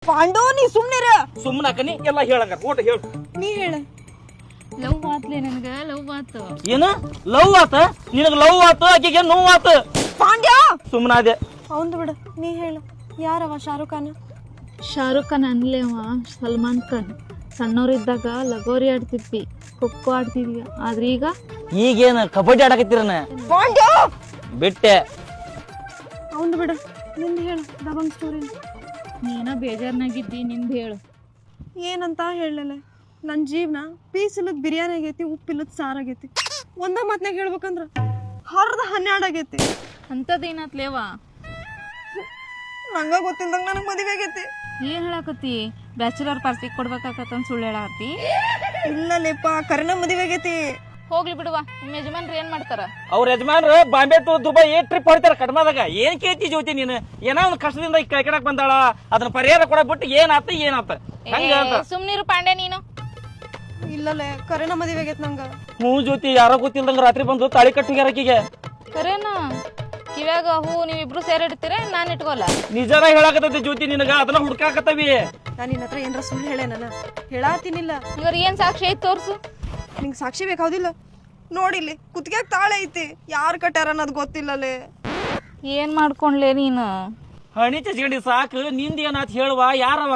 ಪಾಂಡು ನೀ ಸುಮ್ನಿರ. ಸುಮ್ಮನಾಕನಿ ಎಲ್ಲ ಹೇಳಂಗ ಓಟ ಹೇಳ. ನೀ ಹೇಳ. ಲವ್ ಆತ್ಲೆ ನನಗ ಲವ್ ಆತು. ಏನ ಲವ್ ಆತ? ನಿನಗ ಲವ್ ಆತ, ಆಕೆಗೆ ನೋವು ಆತ. ಪಾಂಡ್ಯ ಸುಮ್ಮನಾದೆ. ಅವಂದು ಬಿಡು, ನೀ ಹೇಳ. ಯಾರವ ಶಾರುಖ್ ಖಾನ್? ಶಾರುಖ್ ಖಾನ್ ಅನ್ಲೇವ ಸಲ್ಮಾನ್ ಖಾನ್. ಸಣ್ಣವ್ರಿದ್ದಾಗ ಲಗೋರಿ ಆಡ್ತಿದ್ವಿ, ಖೋಖೋ ಆಡ್ತಿದ್ವಿ. ಆದ್ರೆ ಈಗೇನ ಕಬಡ್ಡಿ ಆಡಕತ್ತೀರನ? ಪಾಂಡ್ಯ ಬಿಟ್ಟೆ. ಅವಂದು ಬಿಡು, ನಿಂದು ಹೇಳು. ದಬಂಗ್ ಸ್ಟೋರಿ ನೀನ ಬೇಜಾರ್ನಾಗಿದ್ದಿ, ನಿಂದು ಹೇಳು. ಏನಂತ ಹೇಳಲೆ, ನನ್ನ ಜೀವನ ಪೀಸ್ ಇಲ್ಲದ ಬಿರಿಯಾನಿ ಆಗೈತಿ, ಉಪ್ಪಿಲ್ಲದ ಸಾರು ಆಗೈತಿ. ಒಂದ ಮಾತ್ನಾಗ ಹೇಳ್ಬೇಕಂದ್ರ ಹರ್ದ 12 ಆಗೈತಿ. ಅಂತದೇನಾತ್ಲೇವ? ನಂಗ ಗೊತ್ತಿಲ್ದಂಗ ನನಗೆ ಮದುವೆ ಆಗೈತಿ. ಏನ್ ಹೇಳಾಕತ್ತಿ? ಬ್ಯಾಚುಲರ್ ಪಾರ್ಟಿ ಕೊಡ್ಬೇಕಾಕತ್ತಂತ ಸುಳ್ಳು ಹೇಳಾಕತ್ತಿ? ಇಲ್ಲಲೇಪ, ಕರೆನ ಮದುವೆ ಆಗೈತಿ. ಹೋಗ್ಲಿ ಬಿಡುವ, ನಿಮ್ಮ ಯಜಮಾನ್ರು ಏನ್ ಮಾಡ್ತಾರ? ಅವ್ರ ಯಜಮಾನ್ರು ಬಾಂಬೆ ಟು ದುಬೈ ಟ್ರಿಪ್ ಹೊಡಿತಾರ ಕಡಿಮೆದಾಗ. ಏನ್ ಕೇಳ್ತಿ ಜ್ಯೋತಿ ನೀನು? ಏನೋ ಒಂದು ಕಷ್ಟದಿಂದ ಕೆಳಕ್ ಬಂದಾಳ, ಅದನ್ನ ಪರಿಹಾರ ಕೊಡಕ್ ಬಿಟ್ಟು ಏನಾತ ಹಂಗ ಸುಮ್ನಿರು ಪಾಂಡೆ ನೀನು. ಇಲ್ಲಲೇ, ಕರೆನ ಮದುವೆ ಆಗೈತಿ ನಂಗ. ಹ್ಞೂ ಜ್ಯೋತಿ, ಯಾರೋ ಗೊತ್ತಿಲ್ದಂಗ ರಾತ್ರಿ ಬಂದು ತಾಳಿ ಕಟ್ಟಿಗ್ಯಾರಕಿಗೆ. ಕರೇನಾ? ಕಿವ್ಯಾಗ ಹೂ ನೀವಿಬ್ರು ಸೇರಿಡ್ತೀರ, ನಾನ್ ಇಟ್ಕೋಲ್ಲ. ನಿಜಾನ ಹೇಳಾಕತ್ತೈತಿ ಜ್ಯೋತಿ ನಿನಗ, ಅದನ್ನ ಹುಡ್ಕಾಕತ್ತವಿ. ನಾನು ನಿನ್ನ ಹತ್ರ ಏನ್ರ ಸುಳ್ಳು ಹೇಳೇ? ನಾನು ಹೇಳಾತೀನಿಲ್ಲ. ಇವ್ರ ಏನ್ ಸಾಕ್ಷಿ ಐತಿ ತೋರ್ಸು. ನಿಂಗೆ ಸಾಕ್ಷಿ ಬೇಕಾವುದಿಲ್ಲ? ನೋಡಿಲ್ಲಿ ಕುತ್ತಿಗೆ ತಾಳೆ ಐತಿ, ಯಾರು ಕಟ್ಟಾರ ಅನ್ನೋದು ಗೊತ್ತಿಲ್ಲಲೇ. ಏನ್ ಮಾಡ್ಕೊಂಡ್ಲೆ ನೀನು? ಹಣಿ ಚಚ್ಕೊಂಡಿ ಸಾಕು, ನಿಂದ ಏನಾತ್ ಹೇಳುವ. ಯಾರವ